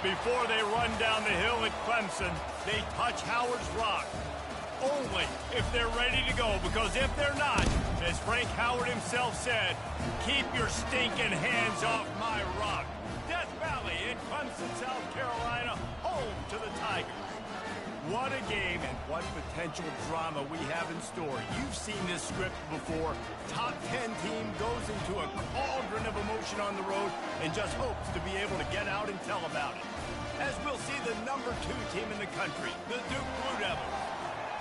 Before they run down the hill at Clemson, they touch Howard's rock. Only if they're ready to go, because if they're not, as Frank Howard himself said, keep your stinking hands off my rock. Death Valley in Clemson, South Carolina, home to the Tigers. What a game and what potential drama we have in store. You've seen this script before. Top 10 team goes into a cauldron of emotion on the road and just hopes to be able to get out and tell about it. As we'll see the number 2 team in the country, the Duke Blue Devils,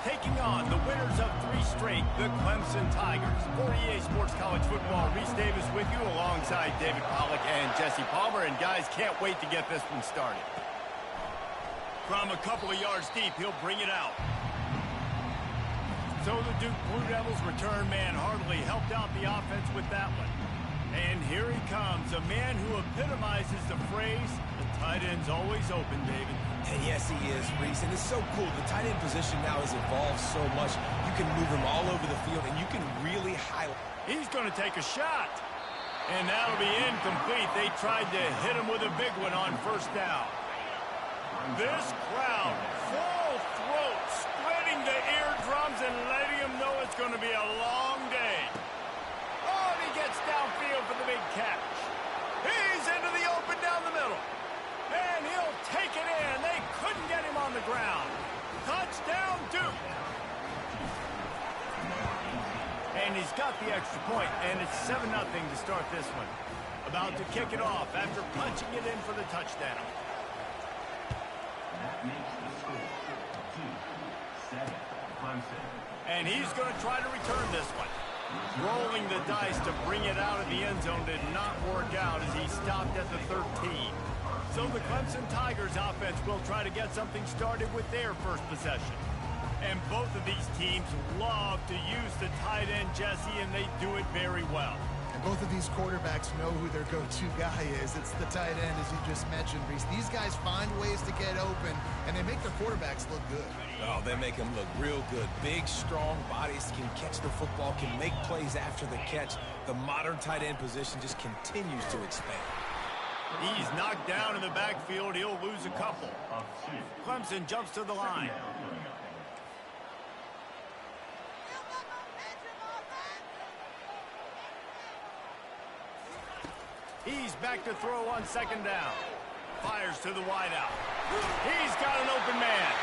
taking on the winners of 3 straight, the Clemson Tigers. For EA Sports College Football, Reese Davis with you alongside David Pollack and Jesse Palmer. And guys, can't wait to get this one started. From a couple of yards deep, he'll bring it out. So the Duke Blue Devils return man Hardley helped out the offense with that one. And here he comes, a man who epitomizes the phrase, the tight end's always open, David. And yes, he is, Reese. And it's so cool. The tight end position now has evolved so much. You can move him all over the field, and you can really highlight. He's going to take a shot. And that'll be incomplete. They tried to hit him with a big one on first down. This crowd, full throat, splitting the eardrums and letting him know it's going to be a long day. Oh, and he gets downfield for the big catch. He's into the open down the middle. And he'll take it in. They couldn't get him on the ground. Touchdown, Duke. And he's got the extra point, and it's 7-0 to start this one. About to kick it off after punching it in for the touchdown. And he's going to try to return this one. Rolling the dice to bring it out of the end zone did not work out as he stopped at the 13. So the Clemson Tigers offense will try to get something started with their first possession. And both of these teams love to use the tight end, Jesse, and they do it very well. And both of these quarterbacks know who their go-to guy is. It's the tight end, as you just mentioned, Reese. These guys find ways to get open, and they make their quarterbacks look good. Oh, they make them look real good. Big, strong bodies, can catch the football, can make plays after the catch. The modern tight end position just continues to expand. He's knocked down in the backfield. He'll lose a couple. Clemson jumps to the line. He's back to throw on second down. Fires to the wideout. He's got an open man.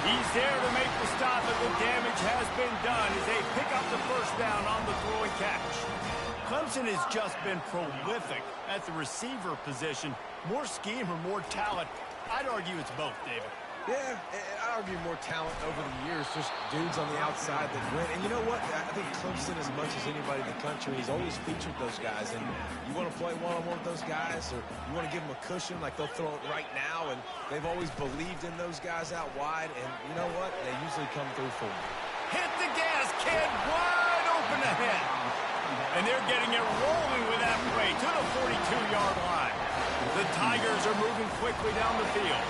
He's there to make the stop, but the damage has been done as they pick up the first down on the throw and catch. Clemson has just been prolific at the receiver position. More scheme or more talent? I'd argue it's both, David. Yeah, I argue more talent over the years, just dudes on the outside that win. And you know what? I think Clemson, as much as anybody in the country, has always featured those guys. And you want to play one-on-one with those guys, or you want to give them a cushion, like they'll throw it right now. And they've always believed in those guys out wide. And you know what? They usually come through for them. Hit the gas, kid. Wide open ahead. And they're getting it rolling with that play to the 42-yard line. The Tigers are moving quickly down the field.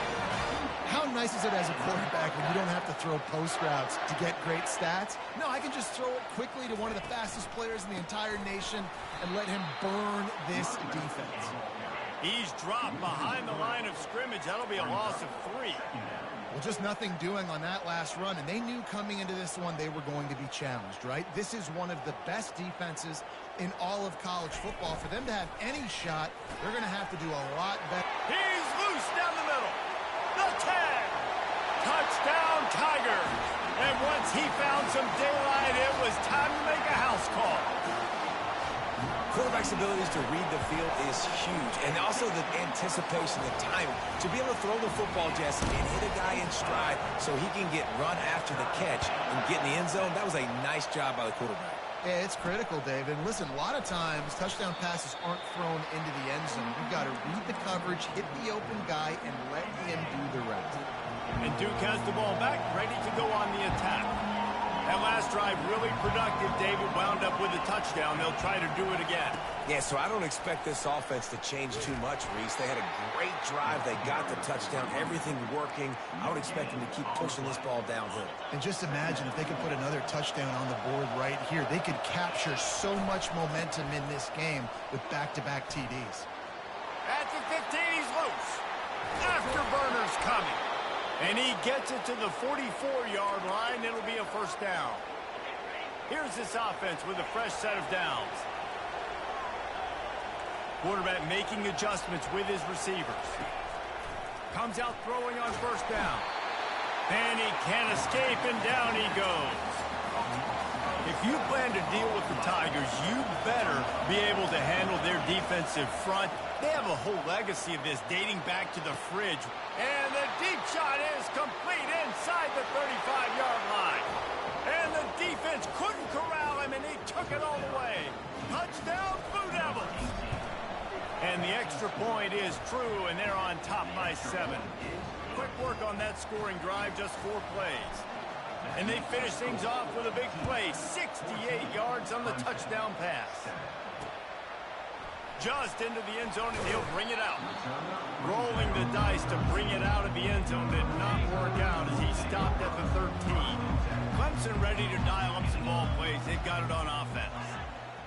How nice is it as a quarterback when you don't have to throw post routes to get great stats? No, I can just throw it quickly to one of the fastest players in the entire nation and let him burn this defense. He's dropped behind the line of scrimmage. That'll be a loss of 3. Well, just nothing doing on that last run, and they knew coming into this one they were going to be challenged, right? This is one of the best defenses in all of college football. For them to have any shot, they're going to have to do a lot better. He's loose down the middle. The tag. Touchdown, Tigers. And once he found some daylight, it was time to make a house call. Quarterback's abilities to read the field is huge, and also the anticipation, the timing. To be able to throw the football, Jesse, and hit a guy in stride so he can get run after the catch and get in the end zone, that was a nice job by the quarterback. Yeah, it's critical, David. Listen, a lot of times touchdown passes aren't thrown into the end zone. You've got to read the coverage, hit the open guy, and let him do the rest. And Duke has the ball back, ready to go on the attack. That last drive really productive. David wound up with a touchdown. They'll try to do it again. Yeah, so I don't expect this offense to change too much, Reese. They had a great drive. They got the touchdown. Everything working. I would expect them to keep pushing this ball downhill. And just imagine if they could put another touchdown on the board right here. They could capture so much momentum in this game with back-to-back TDs. At the 15, he's loose. is coming. And he gets it to the 44-yard line. It'll be a first down. Here's this offense with a fresh set of downs. Quarterback making adjustments with his receivers. Comes out throwing on first down. And he can't escape, and down he goes. If you plan to deal with the Tigers, you better be able to handle their defensive front. They have a whole legacy of this dating back to the fridge. And the deep shot is complete inside the 35-yard line. And the defense couldn't corral him, and he took it all the way. Touchdown, Blue Devils. And the extra point is true, and they're on top by 7. Quick work on that scoring drive, just 4 plays. And they finish things off with a big play, 68 yards on the touchdown pass. Just into the end zone, and he'll bring it out. Rolling the dice to bring it out of the end zone did not work out as he stopped at the 13. Clemson ready to dial up some ball plays. They've got it on offense.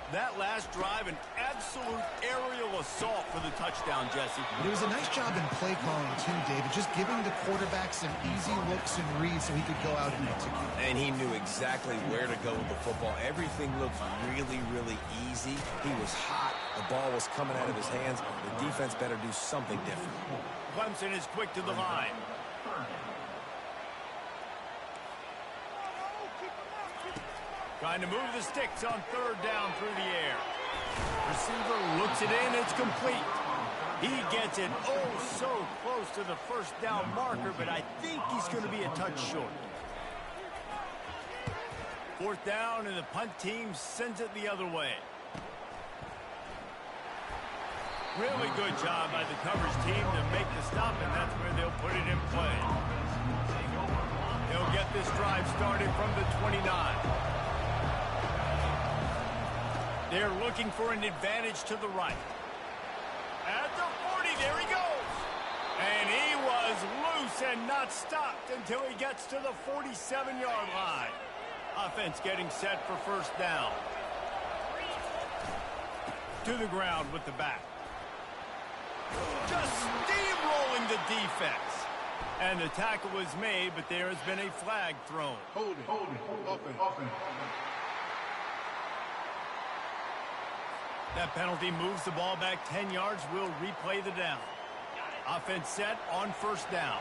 That last drive, an absolute aerial assault for the touchdown, Jesse. It was a nice job in play calling, too, David. Just giving the quarterback some easy looks and reads so he could go out and execute. And he knew exactly where to go with the football. Everything looked really, really easy. He was hot. The ball was coming out of his hands. The defense better do something different. Clemson is quick to the line. Trying to move the sticks on third down through the air. Receiver looks it in. It's complete. He gets it so close to the first down marker, but I think he's going to be a touch short. Fourth down, and the punt team sends it the other way. Really good job by the coverage team to make the stop, and that's where they'll put it in play. They'll get this drive started from the 29. They're looking for an advantage to the right. At the 40, there he goes. And he was loose and not stopped until he gets to the 47-yard line. Offense getting set for first down. To the ground with the back. Just steamrolling the defense. And the tackle was made, but there has been a flag thrown. Hold it. Offense. That penalty moves the ball back 10 yards. We'll replay the down. Offense set on first down.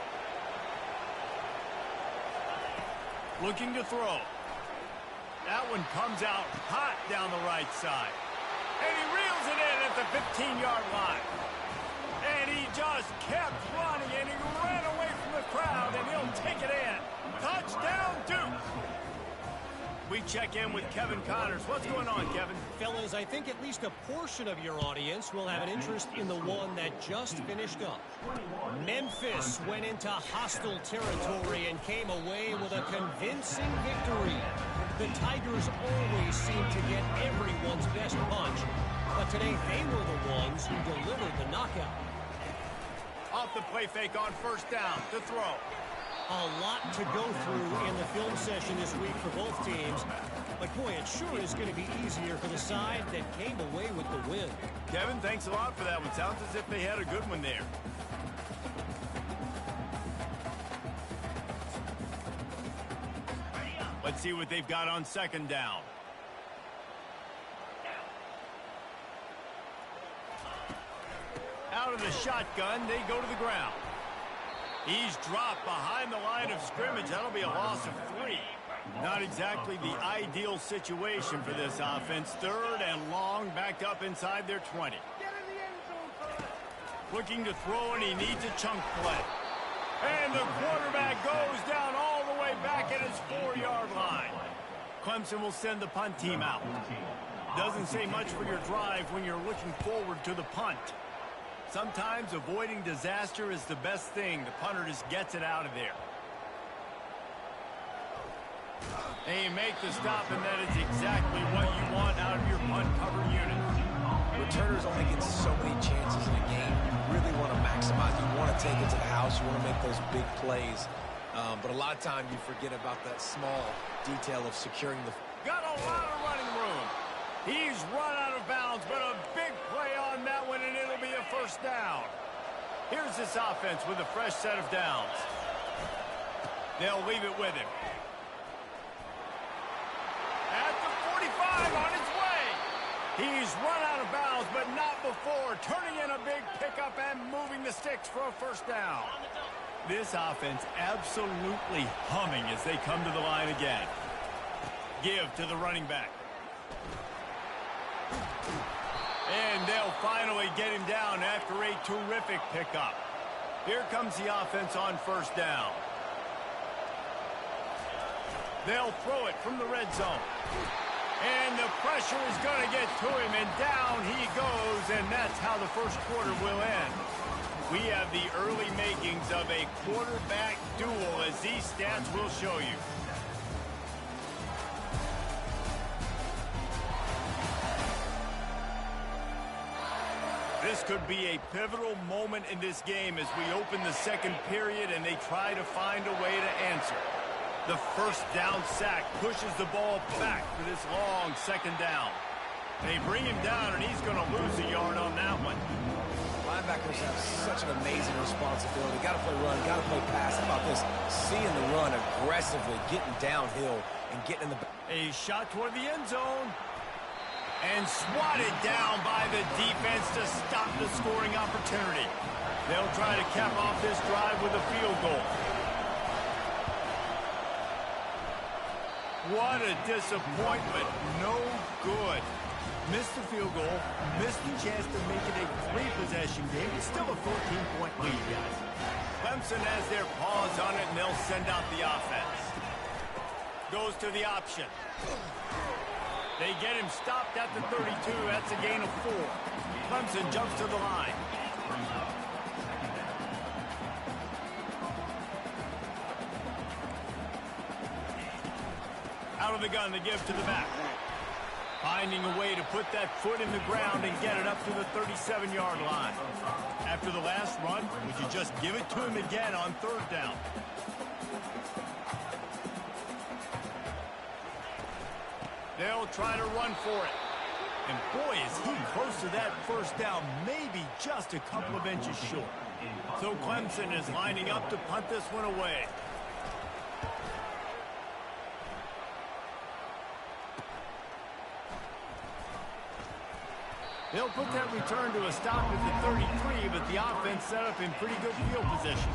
Looking to throw. That one comes out hot down the right side. And he reels it in at the 15-yard line. And he just kept running, and he ran away from the crowd, and he'll take it in. Touchdown, Duke. We check in with Kevin Connors. What's going on, Kevin? Fellas, I think at least a portion of your audience will have an interest in the one that just finished up. Memphis went into hostile territory and came away with a convincing victory. The Tigers always seem to get everyone's best punch, but today they were the ones who delivered the knockout. Off the play fake on first down to throw. A lot to go through in the film session this week for both teams. But, boy, it sure is going to be easier for the side that came away with the win. Kevin, thanks a lot for that one. Sounds as if they had a good one there. Let's see what they've got on second down. Out of the shotgun, they go to the ground. He's dropped behind the line of scrimmage. That'll be a loss of 3. Not exactly the ideal situation for this offense. Third and long, back up inside their 20. Looking to throw, and he needs a chunk play. And the quarterback goes down all the way back at his 4-yard line. Clemson will send the punt team out. Doesn't say much for your drive when you're looking forward to the punt. Sometimes avoiding disaster is the best thing. The punter just gets it out of there. They make the stop, and that is exactly what you want out of your punt cover unit. Returners only get so many chances in a game. You really want to maximize. You want to take it to the house. You want to make those big plays. But a lot of times you forget about that small detail of securing the... Got a lot of running room. He's run out of bounds, but a big play on that one, and it'll be a first down. Here's this offense with a fresh set of downs. They'll leave it with him. At the 45, on his way. He's run out of bounds, but not before. Turning in a big pickup and moving the sticks for a first down. This offense absolutely humming as they come to the line again. Give to the running back. And they'll finally get him down after a terrific pickup. Here comes the offense on first down. They'll throw it from the red zone. And the pressure is going to get to him, and down he goes, and that's how the first quarter will end. We have the early makings of a quarterback duel, as these stats will show you. This could be a pivotal moment in this game as we open the second period and they try to find a way to answer. The first down sack pushes the ball back for this long second down. They bring him down, and he's going to lose a yard on that one. Linebackers have such an amazing responsibility. Got to play run, got to play pass. How about this? Seeing the run aggressively, getting downhill, and getting in the... A shot toward the end zone. And swatted down by the defense to stop the scoring opportunity. They'll try to cap off this drive with a field goal. What a disappointment. No good. Missed the field goal, missed the chance to make it a three-possession game. It's still a 14-point lead, guys. Clemson has their paws on it, and they'll send out the offense. Goes to the option. They get him stopped at the 32. That's a gain of 4. Clemson jumps to the line. Out of the gun to give to the back. Finding a way to put that foot in the ground and get it up to the 37-yard line. After the last run, would you just give it to him again on third down? They'll try to run for it. And boy, is he close to that first down, maybe just a couple of inches short. So Clemson is lining up to punt this one away. They'll put that return to a stop at the 33, but the offense set up in pretty good field position.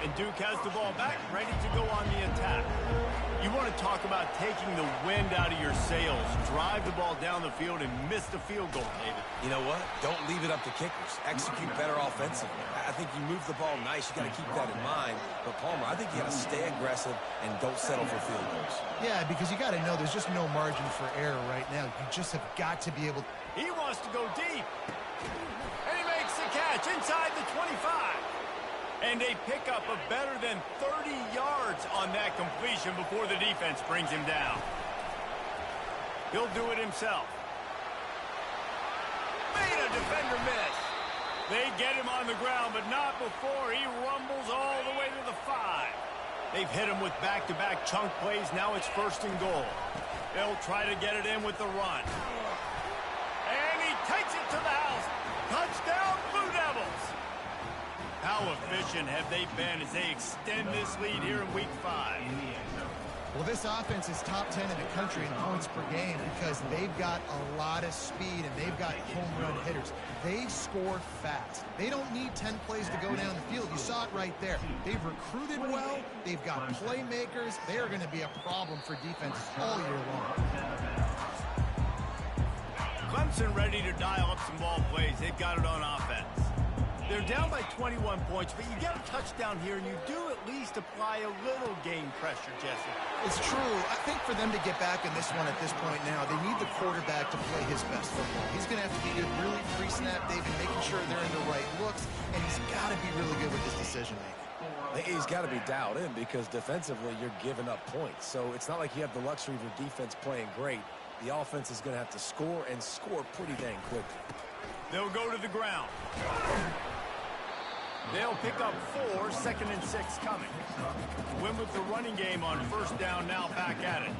And Duke has the ball back, ready to go on the attack. You want to talk about taking the wind out of your sails. Drive the ball down the field and miss the field goal, David. You know what? Don't leave it up to kickers. Execute better offensively. I think you move the ball nice. You got to keep that in mind. But, Palmer, I think you got to stay aggressive and don't settle for field goals. Yeah, because you got to know there's just no margin for error right now. You just have got to be able to... He wants to go deep. And he makes the catch inside the 25. And a pickup of better than 30 yards on that completion before the defense brings him down. He'll do it himself. Made a defender miss. They get him on the ground, but not before he rumbles all the way to the 5. They've hit him with back-to-back chunk plays. Now it's first and goal. They'll try to get it in with the run. And he takes it to the house. Touchdown, Blue Devils. How efficient have they been as they extend this lead here in Week 5? Well, this offense is top 10 in the country in points per game because they've got a lot of speed and they've got home run hitters. They score fast. They don't need 10 plays to go down the field. You saw it right there. They've recruited well. They've got playmakers. They are going to be a problem for defenses all year long. Clemson ready to dial up some ball plays. They've got it on offense. They're down by 21 points, but you get a touchdown here, and you do at least apply a little game pressure, Jesse. It's true. I think for them to get back in this one at this point now, they need the quarterback to play his best football. He's going to have to be good really pre-snap, David, making sure they're in the right looks, and he's got to be really good with his decision-making. He's got to be dialed in because defensively you're giving up points. So it's not like you have the luxury of your defense playing great. The offense is going to have to score and score pretty dang quickly. They'll go to the ground. They'll pick up 4, 2nd and 6 coming. Win with the running game on first down, now back at it.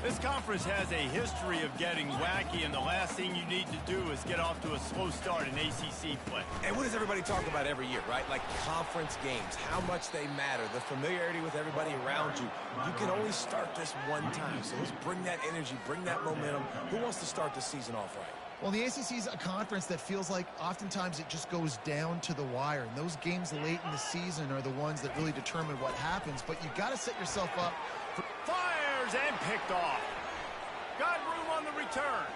This conference has a history of getting wacky, and the last thing you need to do is get off to a slow start in ACC play. And what does everybody talk about every year, right? Like conference games, how much they matter, the familiarity with everybody around you. You can only start this one time, so let's bring that energy, bring that momentum. Who wants to start the season off right? Well, the ACC is a conference that feels like oftentimes it just goes down to the wire. And those games late in the season are the ones that really determine what happens. But you got to set yourself up for... Fires and picked off. Got room on the return.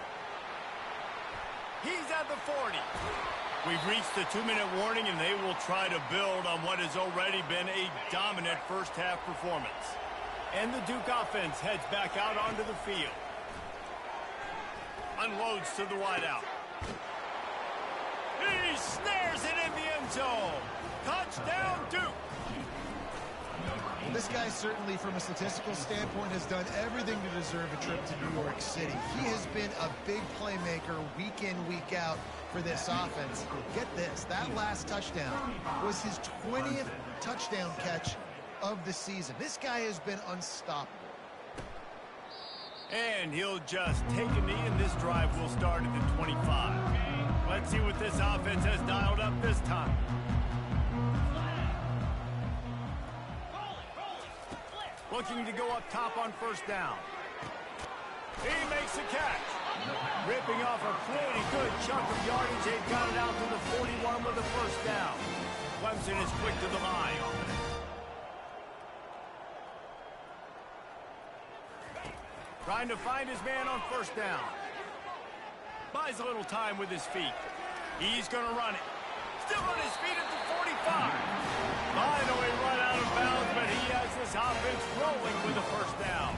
He's at the 40. We've reached the 2-minute warning, and they will try to build on what has already been a dominant first-half performance. And the Duke offense heads back out onto the field. Unloads to the wideout. He snares it in the end zone. Touchdown, Duke. This guy certainly, from a statistical standpoint, has done everything to deserve a trip to New York City. He has been a big playmaker week in, week out for this offense. Get this, that last touchdown was his 20th touchdown catch of the season. This guy has been unstoppable. And he'll just take a knee, and this drive will start at the 25. Let's see what this offense has dialed up this time. Looking to go up top on first down. He makes a catch. Ripping off a pretty good chunk of yardage. They've got it out to the 41 with a first down. Clemson is quick to the line. Trying to find his man on first down. Buys a little time with his feet. He's going to run it. Still on his feet at the 45. Finally run out of bounds, but he has this offense rolling with the first down.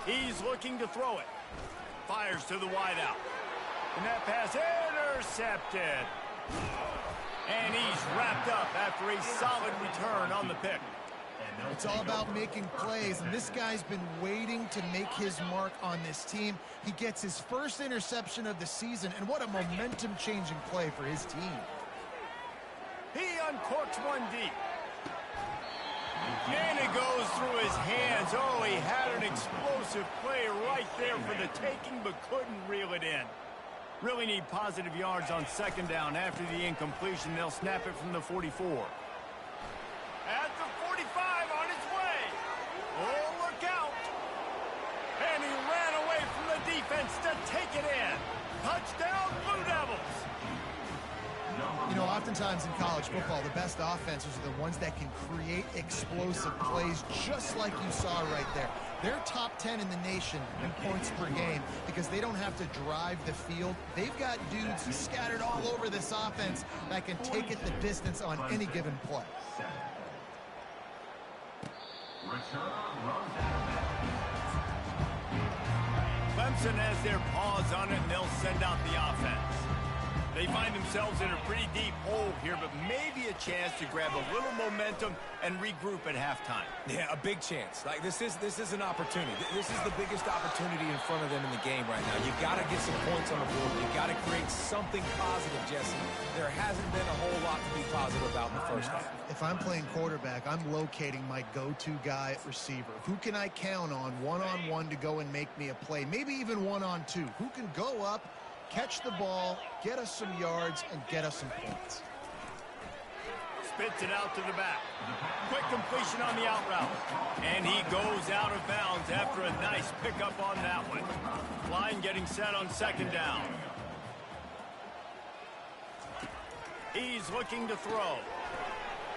He's looking to throw it. Fires to the wideout. And that pass intercepted. And he's wrapped up after a solid return on the pick. It's all about making plays, and this guy's been waiting to make his mark on this team. He gets his first interception of the season, and what a momentum-changing play for his team. He uncorks one deep. And it goes through his hands. Oh, he had an explosive play right there for the taking, but couldn't reel it in. Really need positive yards on second down. After the incompletion, they'll snap it from the 44. At the 45 on his way. Oh, look out. And he ran away from the defense to take it in. Touchdown, Blue Devils. You know, oftentimes in college football, the best offenses are the ones that can create explosive plays, just like you saw right there. They're top 10 in the nation in points per game because they don't have to drive the field. They've got dudes scattered all over this offense that can take it the distance on any given play. Clemson has their paws on it, and they'll send out the offense. They find themselves in a pretty deep hole here, but maybe a chance to grab a little momentum and regroup at halftime. Yeah, a big chance. Like this is an opportunity. This is the biggest opportunity in front of them in the game right now. You got to get some points on the board. You got to create something positive, Jesse. There hasn't been a whole lot to be positive about in the first half. If I'm playing quarterback, I'm locating my go-to guy at receiver. Who can I count on one-on-one to go and make me a play? Maybe even one-on-two. Who can go up, catch the ball, get us some yards, and get us some points. Spits it out to the back. Quick completion on the out route. And he goes out of bounds after a nice pickup on that one. Line getting set on second down. He's looking to throw.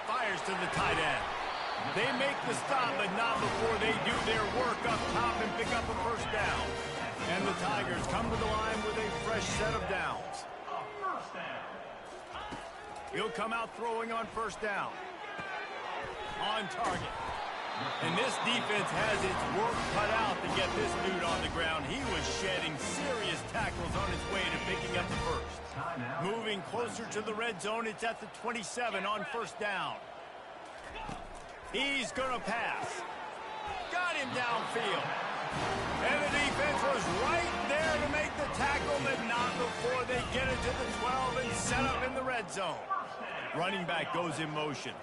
Fires to the tight end. They make the stop, but not before they do their work up top and pick up a first down. And the Tigers come to the line with a fresh set of downs. He'll come out throwing on first down. On target. And this defense has its work cut out to get this dude on the ground. He was shedding serious tackles on his way to picking up the first. Moving closer to the red zone, it's at the 27 on first down. He's going to pass. Got him downfield. And the defense was right there to make the tackle, but not before they get it to the 12 and set up in the red zone. Running back goes in motion.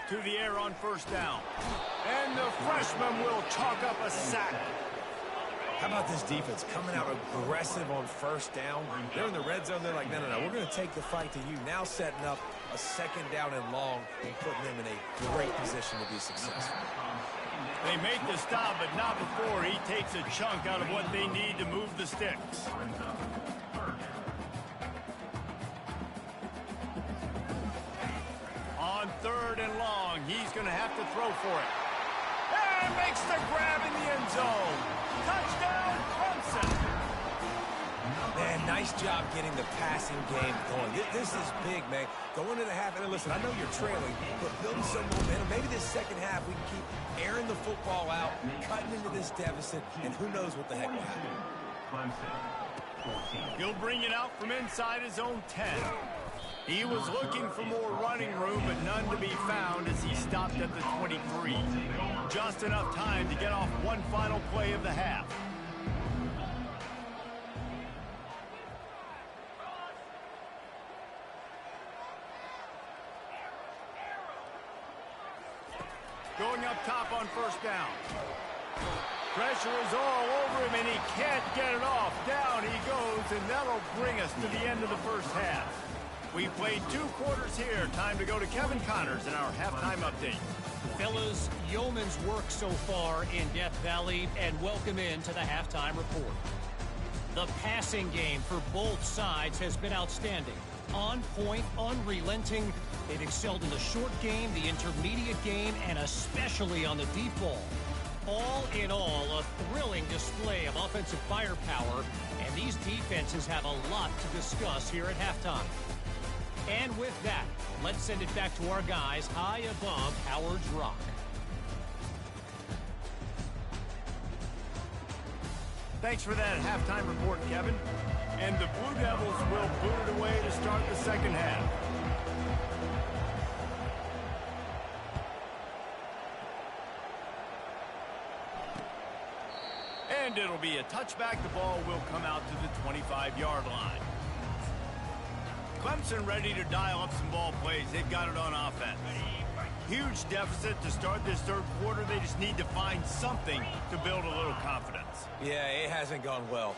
To the air on first down. And the freshman will chalk up a sack. How about this defense coming out aggressive on first down? They're in the red zone. They're like, no, we're going to take the fight to you. Now setting up a second down and long and putting them in a great position to be successful. They make the stop, but not before he takes a chunk out of what they need to move the sticks. On third and long, he's going to have to throw for it. And makes the grab in the end zone. Touchdown, Clemson. Man, nice job getting the passing game going. This is big, man. Go into the half, and listen, I know you're trailing, but building some momentum. Maybe this second half we can keep airing the football out, cutting into this deficit, and who knows what the heck will happen. He'll bring it out from inside his own 10. He was looking for more running room, but none to be found as he stopped at the 23. Just enough time to get off one final play of the half. Going up top on first down. Pressure is all over him, and he can't get it off. Down he goes, and that'll bring us to the end of the first half. We played 2 quarters here. Time to go to Kevin Connors in our halftime update. Fellas, yeoman's work so far in Death Valley, and welcome into the halftime report. The passing game for both sides has been outstanding. On point, unrelenting. They've excelled in the short game, the intermediate game, and especially on the deep ball. All in all, a thrilling display of offensive firepower, and these defenses have a lot to discuss here at halftime. And with that, let's send it back to our guys high above Howard's Rock. Thanks for that halftime report, Kevin. And the Blue Devils will boot it away to start the second half. And it'll be a touchback. The ball will come out to the 25-yard line. Clemson ready to dial up some ball plays. They've got it on offense. Huge deficit to start this third quarter. They just need to find something to build a little confidence. Yeah, it hasn't gone well.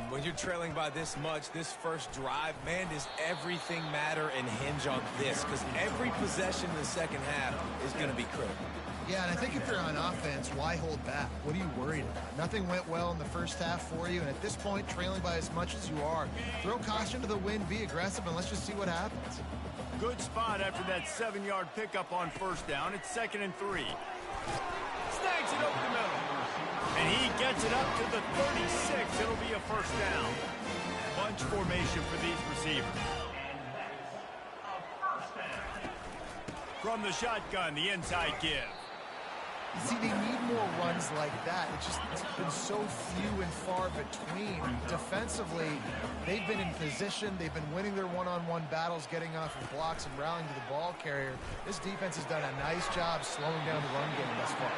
When you're trailing by this much, this first drive, man, does everything matter and hinge on this? Because every possession in the second half is going to be critical. Yeah, and I think if you're on offense, why hold back? What are you worried about? Nothing went well in the first half for you, and at this point, trailing by as much as you are, throw caution to the wind, be aggressive, and let's just see what happens. Good spot after that 7-yard pickup on first down. It's 2nd and 3. Snags it over the middle. And he gets it up to the 36. It'll be a first down. Bunch formation for these receivers. From the shotgun, the inside give. See, they need more runs like that. It's been so few and far between. Defensively, they've been in position. They've been winning their one-on-one battles, getting off of blocks and rallying to the ball carrier. This defense has done a nice job slowing down the run game thus far.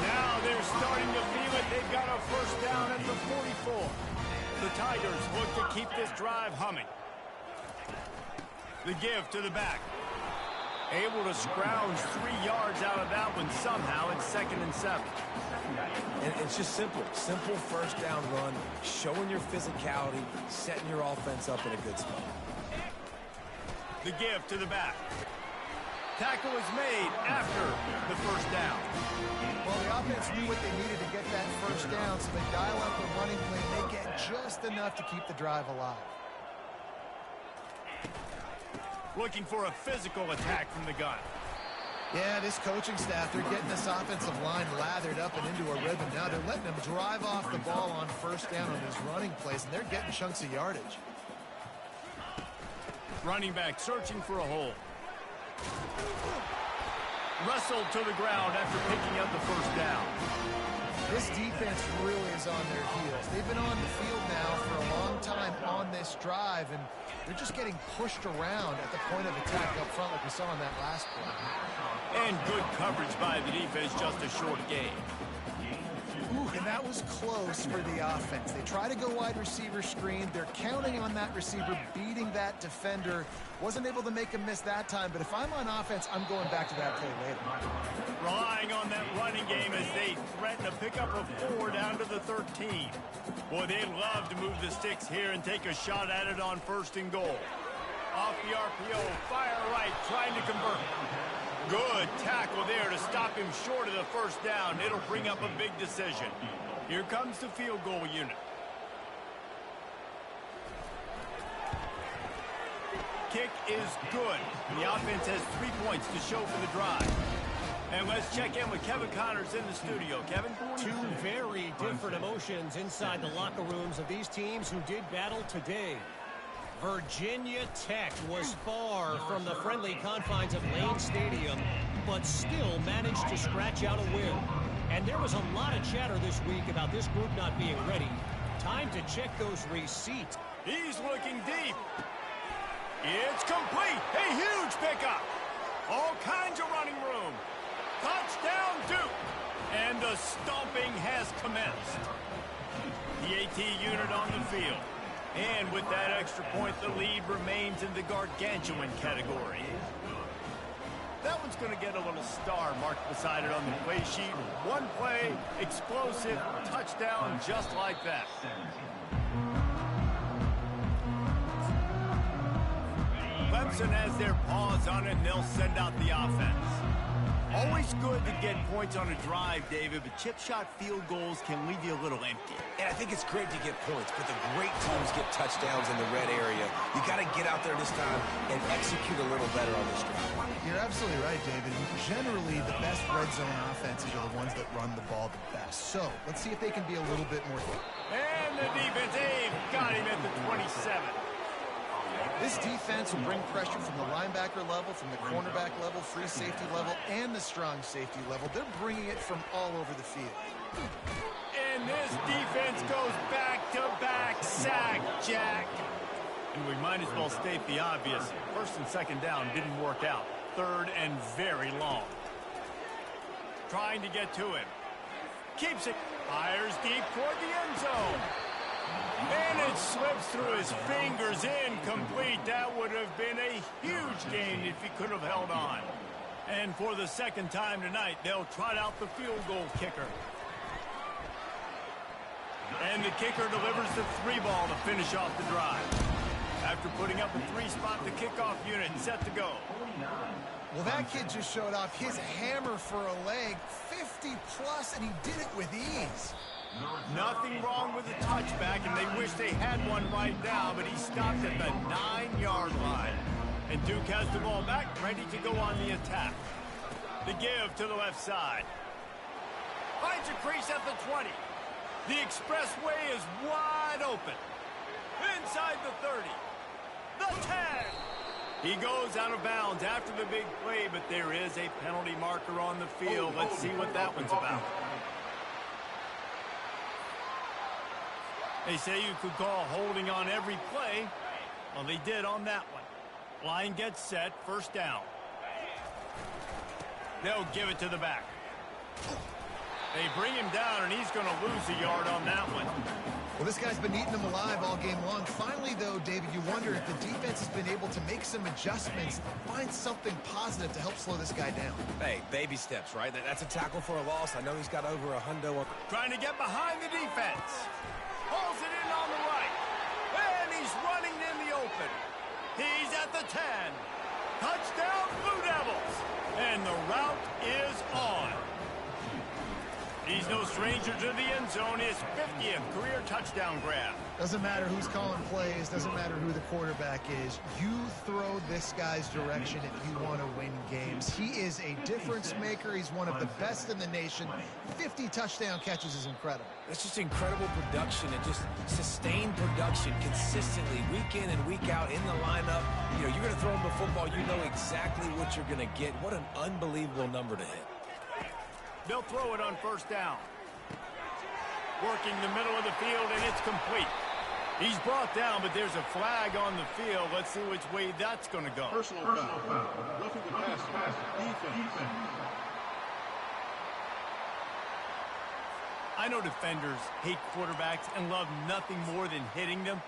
Now they're starting to feel it. They've got a first down at the 44. The Tigers look to keep this drive humming. The give to the back. Able to scrounge 3 yards out of that one somehow. It's 2nd and 7. And it's just simple. Simple first down run, showing your physicality, setting your offense up in a good spot. The give to the back. Tackle is made after the first down. Well, the offense knew what they needed to get that first down, so they dial up the running play, and they get just enough to keep the drive alive. Looking for a physical attack from the gun. Yeah, this coaching staff, they're getting this offensive line lathered up and into a rhythm. Now they're letting them drive off the ball on first down on these running plays, and they're getting chunks of yardage. Running back searching for a hole. Wrestled to the ground after picking up the first down. This defense really is on their heels. They've been on the field now for a long time on this drive, and they're just getting pushed around at the point of attack up front like we saw in that last play. And good coverage by the defense, just a short gain. Ooh, and that was close for the offense. They try to go wide receiver screen. They're counting on that receiver beating that defender. Wasn't able to make a miss that time, but if I'm on offense, I'm going back to that play later. Relying on that running game as they threaten a pickup of 4 down to the 13. Boy, they'd love to move the sticks here and take a shot at it on 1st and goal. Off the RPO, fire right, trying to convert. Good tackle there to stop him short of the 1st down. It'll bring up a big decision. Here comes the field goal unit. Kick is good. The offense has 3 points to show for the drive. And let's check in with Kevin Connors in the studio. Kevin? 2 very different emotions inside the locker rooms of these teams who did battle today. Virginia Tech was far from the friendly confines of Lane Stadium, but still managed to scratch out a win. And there was a lot of chatter this week about this group not being ready. Time to check those receipts. He's looking deep. It's complete. A huge pickup. All kinds of running room. Touchdown, Duke. And the stomping has commenced. The AT unit on the field. And with that extra point, the lead remains in the gargantuan category. That one's going to get a little star marked beside it on the play sheet. One play, explosive, touchdown, just like that. Clemson has their paws on it, and they'll send out the offense. Always good to get points on a drive, David, but chip shot field goals can leave you a little empty. And I think it's great to get points, but the great teams get touchdowns in the red area. You got to get out there this time and execute a little better on this drive. You're absolutely right, David. Generally, the best red zone offenses are the ones that run the ball the best. So let's see if they can be a little bit more. And the defense, they've got him at the 27. This defense will bring pressure from the linebacker level, from the cornerback level, free safety level, and the strong safety level. They're bringing it from all over the field. And this defense goes back-to-back sack, Jack. And we might as well state the obvious. 1st and 2nd down didn't work out. 3rd and very long. Trying to get to him. Keeps it. Fires deep toward the end zone. And it slips through his fingers, incomplete. That would have been a huge gain if he could have held on. And for the 2nd time tonight, they'll trot out the field goal kicker. And the kicker delivers the 3 ball to finish off the drive. After putting up a 3-spot, the kickoff unit set to go. Well, that kid just showed off his hammer for a leg, 50-plus, and he did it with ease. Nothing wrong with the touchback, and they wish they had one right now, but he stopped at the 9-yard line. And Duke has the ball back, ready to go on the attack. The give to the left side. Finds a crease at the 20. The expressway is wide open. Inside the 30. The 10. He goes out of bounds after the big play, but there is a penalty marker on the field. Let's see what that one's about. They say you could call holding on every play. Well, they did on that one. Line gets set, 1st down. They'll give it to the back. They bring him down, and he's going to lose a yard on that one. Well, this guy's been eating them alive all game long. Finally, though, David, you wonder if the defense has been able to make some adjustments, find something positive to help slow this guy down. Hey, baby steps, right? That's a tackle for a loss. I know he's got over a hundo. Trying to get behind the defense. Pulls it in on the right. And he's running in the open. He's at the 10. Touchdown, Blue Devils. And the route is on. He's no stranger to the end zone. His 50th career touchdown grab. Doesn't matter who's calling plays. Doesn't matter who the quarterback is. You throw this guy's direction if you want to win games. He is a difference maker. He's one of the best in the nation. 50 touchdown catches is incredible. It's just incredible production and just sustained production consistently week in and week out in the lineup. You know, you're going to throw him the football. You know exactly what you're going to get. What an unbelievable number to hit. They'll throw it on 1st down. Working the middle of the field, and it's complete. He's brought down, but there's a flag on the field. Let's see which way that's going to go. Personal foul. Roughing the passer. Defense. I know defenders hate quarterbacks and love nothing more than hitting them,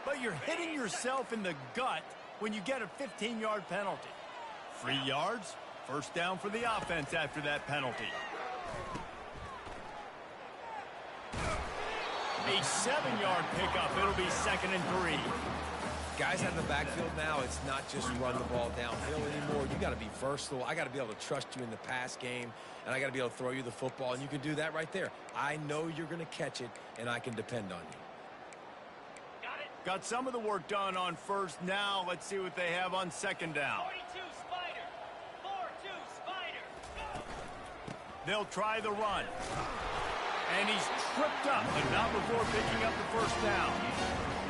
but you're hitting yourself in the gut when you get a 15-yard penalty. 3 yards, first down for the offense after that penalty. A 7-yard pickup. It'll be 2nd and 3. Guys out in the backfield now, it's not just run the ball downhill anymore. You got to be versatile. I got to be able to trust you in the pass game, and I got to be able to throw you the football, and you can do that right there. I know you're going to catch it, and I can depend on you. Got some of the work done on first. Now let's see what they have on 2nd down. 42 Spider. 4-2 Spider. Go. They'll try the run. And he's tripped up, but not before picking up the first down.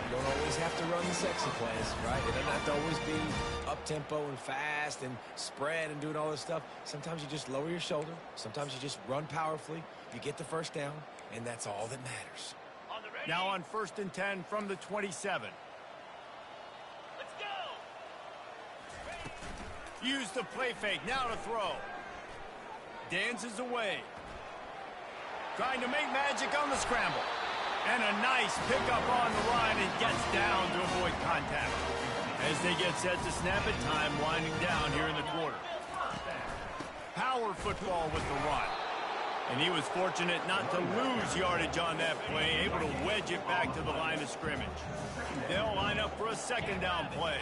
You don't always have to run the sexy plays, right? It doesn't have to always be up-tempo and fast and spread and doing all this stuff. Sometimes you just lower your shoulder. Sometimes you just run powerfully. You get the first down, and that's all that matters. Now on 1st and 10 from the 27. Let's go. Use the play fake. Now to throw. Dances away. Trying to make magic on the scramble. And a nice pickup on the line and gets down to avoid contact. As they get set to snap it, time winding down here in the quarter. Power football with the run. And he was fortunate not to lose yardage on that play, able to wedge it back to the line of scrimmage. They'll line up for a 2nd down play.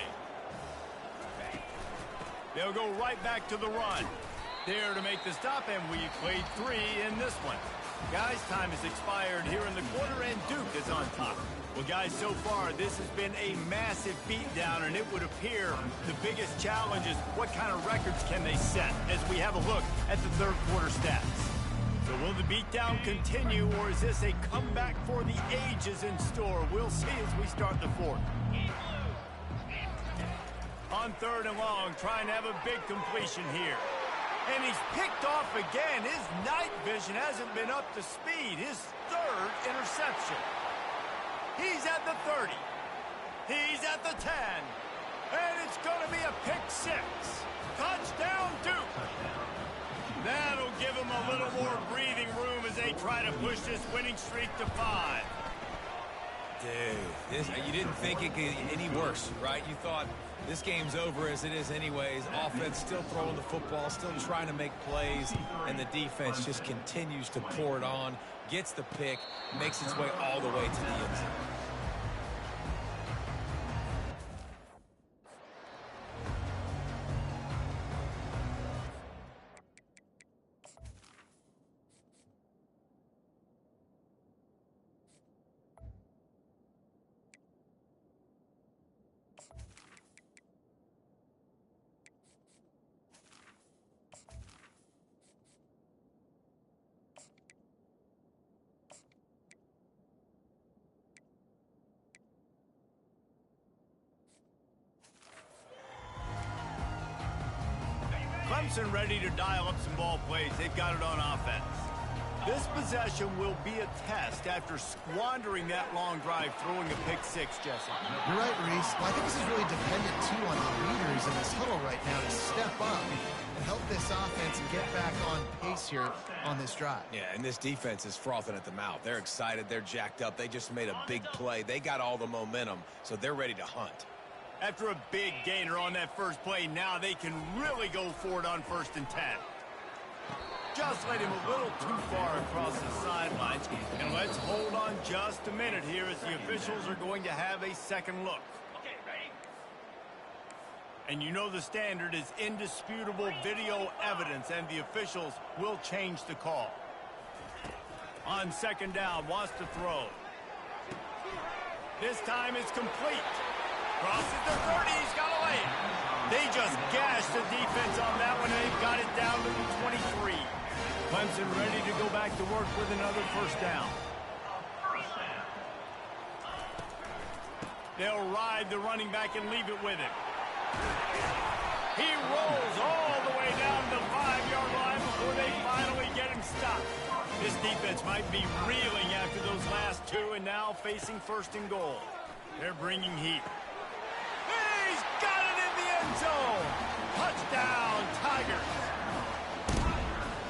They'll go right back to the run. There to make the stop, and we played 3 in this one. Guys, time has expired here in the quarter, and Duke is on top. Well, guys, so far, this has been a massive beatdown, and it would appear the biggest challenge is what kind of records can they set as we have a look at the 3rd quarter stats. So will the beatdown continue, or is this a comeback for the ages in store? We'll see as we start the 4th. On 3rd and long, trying to have a big completion here. And he's picked off again. His night vision hasn't been up to speed. His 3rd interception. He's at the 30. He's at the 10. And it's going to be a pick 6. Touchdown, Duke. That'll give him a little more breathing room as they try to push this winning streak to 5. Dude, you didn't think it could get any worse, right? You thought this game's over as it is anyways. Offense still throwing the football, still trying to make plays, and the defense just continues to pour it on, gets the pick, makes its way all the way to the end zone. Clemson ready to dial up some ball plays. They've got it on offense. This possession will be a test after squandering that long drive, throwing a pick 6, Jesse. You're right, Reese. Well, I think this is really dependent, too, on the leaders in this huddle right now to step up and help this offense and get back on pace here on this drive. Yeah, and this defense is frothing at the mouth. They're excited. They're jacked up. They just made a big play. They got all the momentum, so they're ready to hunt. After a big gainer on that first play, now they can really go for it on 1st and 10. Just let him a little too far across the sidelines. And let's hold on just a minute here as the officials are going to have a second look. Okay, ready? And you know the standard is indisputable video evidence, and the officials will change the call. On 2nd down, wants to throw. This time it's complete. Crosses the 30, he's got to lay it. They just gashed the defense on that one, and they've got it down to the 23. Clemson ready to go back to work with another first down. They'll ride the running back and leave it with him. He rolls all the way down the 5-yard line before they finally get him stopped. This defense might be reeling after those last 2 and now facing 1st and goal. They're bringing heat. He's got it in the end zone. Touchdown, Tigers.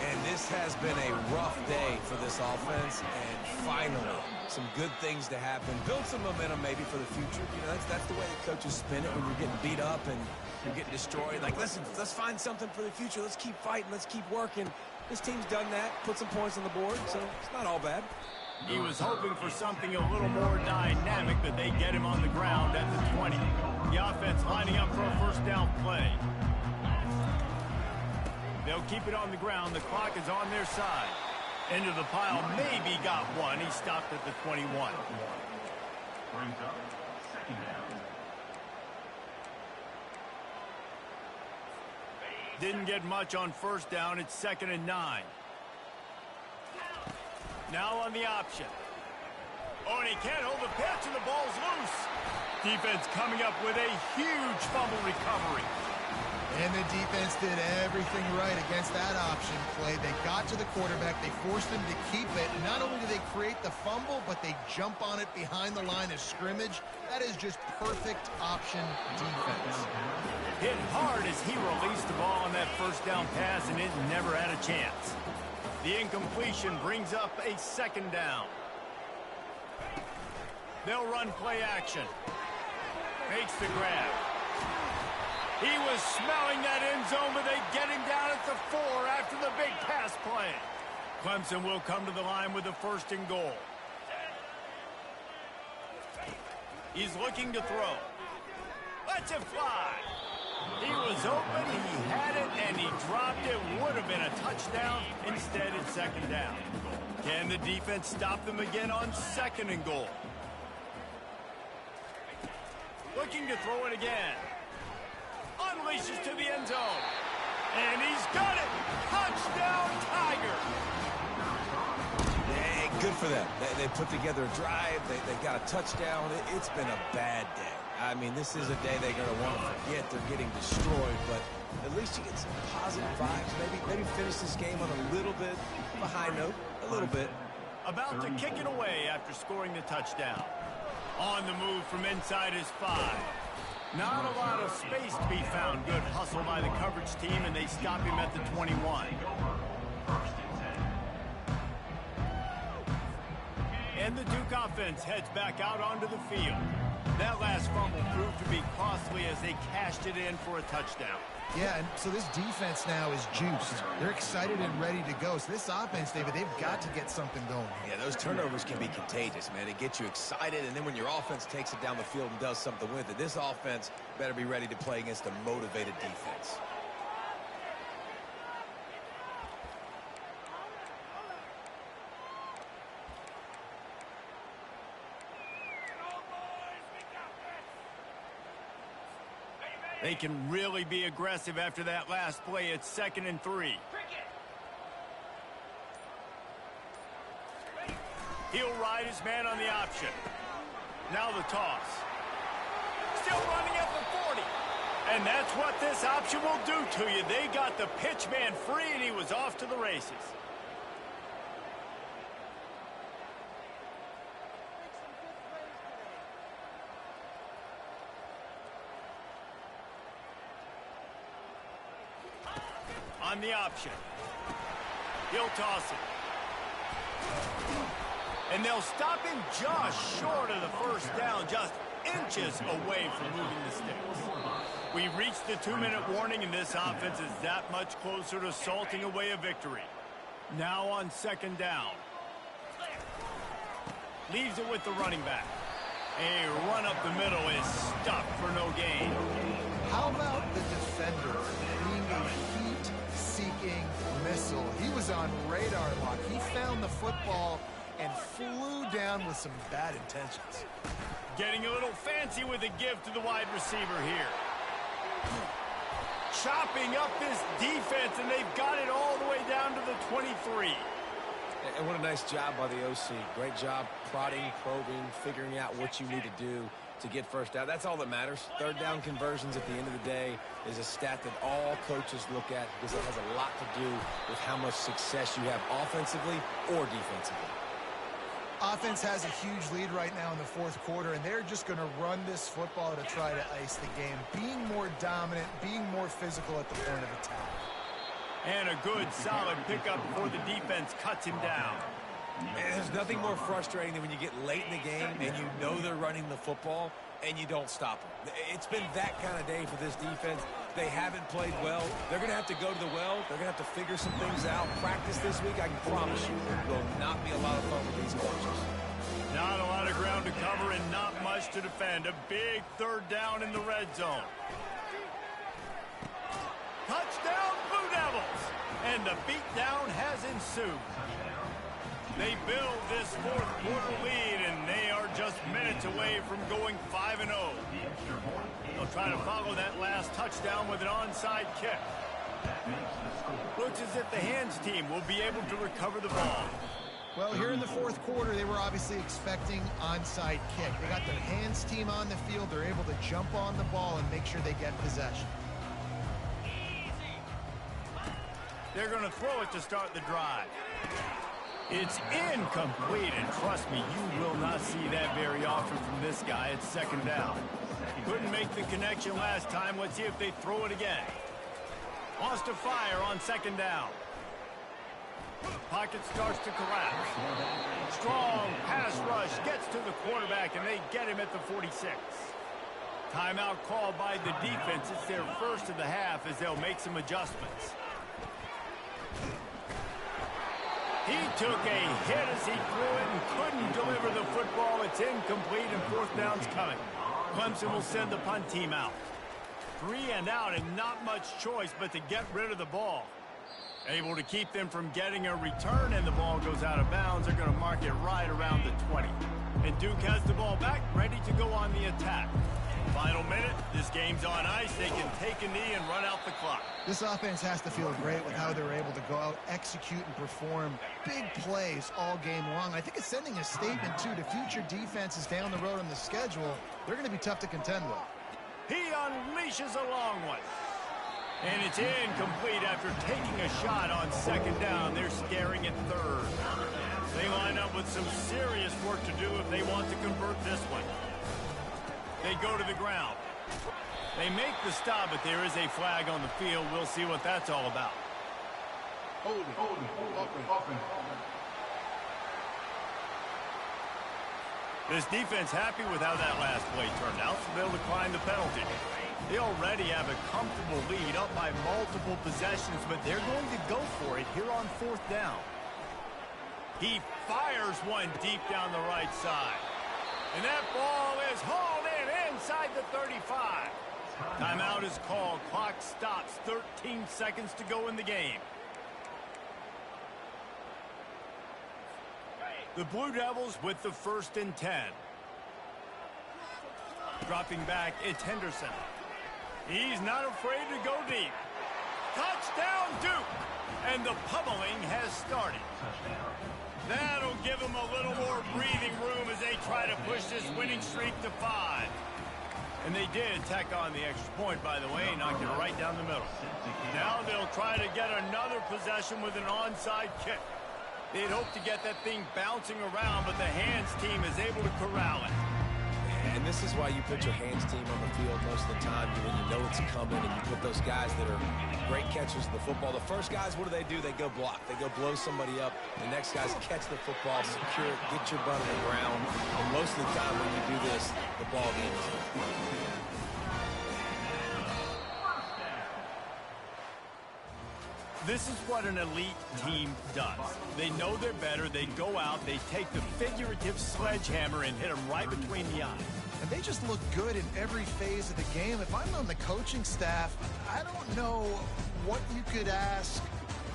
And This has been a rough day for this offense, and finally, some good things to happen. Build some momentum maybe for the future. You know, that's the way the coaches spin it when you're getting beat up and you're getting destroyed. Like, listen, let's find something for the future. Let's keep fighting. Let's keep working. This team's done that, put some points on the board, so it's not all bad. He was hoping for something a little more dynamic, but they get him on the ground at the 20. The offense lining up for a first down play. They'll keep it on the ground. The clock is on their side. Into the pile, maybe got one. He stopped at the 21. Brings up second down. Didn't get much on first down. It's 2nd and 9. Now on the option. Oh, and he can't hold the pitch, and the ball's loose. Defense coming up with a huge fumble recovery. And the defense did everything right against that option play. They got to the quarterback. They forced him to keep it. Not only do they create the fumble, but they jump on it behind the line of scrimmage. That is just perfect option defense. Hit hard as he released the ball on that first down pass, and it never had a chance. The incompletion brings up a 2nd down. They'll run play action. Makes the grab. He was smelling that end zone, but they get him down at the 4 after the big pass play. Clemson will come to the line with a 1st and goal. He's looking to throw. Lets it fly. He was open, he had it, and he dropped it. Would have been a touchdown. Instead, it's 2nd down. Can the defense stop them again on 2nd and goal? Looking to throw it again. Unleashes to the end zone. And he's got it. Touchdown, Tiger. Hey, good for them. They put together a drive. They got a touchdown. It's been a bad day. I mean, this is a day they're going to want to forget. They're getting destroyed, but at least you get some positive vibes. Maybe finish this game on a little bit of a high note. A little bit. About to kick it away after scoring the touchdown. On the move from inside his 5. Not a lot of space to be found. Good hustle by the coverage team, and they stop him at the 21. And the Duke offense heads back out onto the field. That last fumble proved to be costly as they cashed it in for a touchdown. Yeah, and so this defense now is juiced. They're excited and ready to go. So this offense, David, they've got to get something going. Yeah, those turnovers can be contagious, man. They get you excited, and then when your offense takes it down the field and does something with it, this offense better be ready to play against a motivated defense. They can really be aggressive after that last play. It's 2nd and 3. He'll ride his man on the option. Now the toss. Still running at the 40. And that's what this option will do to you. They got the pitch man free, and he was off to the races. On the option. He'll toss it. And they'll stop him just short of the first down, just inches away from moving the sticks. We've reached the 2-minute warning, and this offense is that much closer to salting away a victory. Now on 2nd down. Leaves it with the running back. A run up the middle is stuffed for no gain. How about the defender being a heat-seeking missile? He was on radar lock. He found the football and flew down with some bad intentions. Getting a little fancy with a give to the wide receiver here. Chopping up this defense, and they've got it all the way down to the 23. And what a nice job by the OC. Great job prodding, probing, figuring out what you need to do to get first down. That's all that matters. 3rd down conversions at the end of the day is a stat that all coaches look at because it has a lot to do with how much success you have offensively or defensively. Offense has a huge lead right now in the 4th quarter, and they're just going to run this football to try to ice the game, being more dominant, being more physical at the point of attack. And a good, solid pickup before the defense cuts him down. And there's nothing more frustrating than when you get late in the game and you know they're running the football and you don't stop them. It's been that kind of day for this defense. They haven't played well. They're going to have to go to the well. They're going to have to figure some things out. Practice this week, I can promise you, will not be a lot of fun with these coaches. Not a lot of ground to cover and not much to defend. A big third down in the red zone. Touchdown, Blue Devils! And the beatdown has ensued. They build this fourth quarter lead, and they are just minutes away from going 5-0. They'll try to follow that last touchdown with an onside kick. Looks as if the hands team will be able to recover the ball. Well, here in the fourth quarter, they were obviously expecting onside kick. They got their hands team on the field. They're able to jump on the ball and make sure they get possession. They're going to throw it to start the drive. It's incomplete, and trust me, you will not see that very often from this guy. It's second down. Couldn't make the connection last time. Let's see if they throw it again. Wants to fire on second down. Pocket starts to collapse. Strong pass rush gets to the quarterback, and they get him at the 46. Timeout called by the defense. It's their first of the half as they'll make some adjustments. He took a hit as he threw it and couldn't deliver the football. It's incomplete, and fourth down's coming. Clemson will send the punt team out. 3 and out, and not much choice but to get rid of the ball. Able to keep them from getting a return, and the ball goes out of bounds. They're going to mark it right around the 20. And Duke has the ball back, ready to go on the attack. Final minute, this game's on ice. They can take a knee and run out the clock. This offense has to feel great with how they're able to go out, execute, and perform big plays all game long. I think it's sending a statement, too, to future defenses down the road on the schedule. They're going to be tough to contend with. He unleashes a long one. And it's incomplete after taking a shot on second down. They're scaring at third. They line up with some serious work to do if they want to convert this one. They go to the ground. They make the stop, but there is a flag on the field. We'll see what that's all about. Holding. This defense happy with how that last play turned out, so they'll decline the penalty. They already have a comfortable lead up by multiple possessions, but they're going to go for it here on fourth down. He fires one deep down the right side. And that ball is hauled in inside the 35. Timeout is called. Clock stops. 13 seconds to go in the game. The Blue Devils with the 1st and 10. Dropping back, it's Henderson. He's not afraid to go deep. Touchdown, Duke! And the pummeling has started. That'll give them a little more breathing room as they try to push this winning streak to 5. And they did tack on the extra point, by the way, knocked it right down the middle. Now they'll try to get another possession with an onside kick. They'd hope to get that thing bouncing around, but the hands team is able to corral it. And this is why you put your hands team on the field most of the time when you know it's coming, and you put those guys that are great catchers of the football. The first guys, what do? They go block. They go blow somebody up. The next guys catch the football, secure it, get your butt on the ground. And most of the time when you do this, the ball game is over. This is what an elite team does. They know they're better. They go out. They take the figurative sledgehammer and hit them right between the eyes. And they just look good in every phase of the game. If I'm on the coaching staff, I don't know what you could ask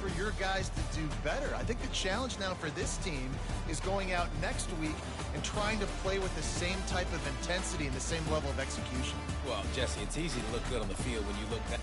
for your guys to do better. I think the challenge now for this team is going out next week and trying to play with the same type of intensity and the same level of execution. Well, Jesse, it's easy to look good on the field when you look that.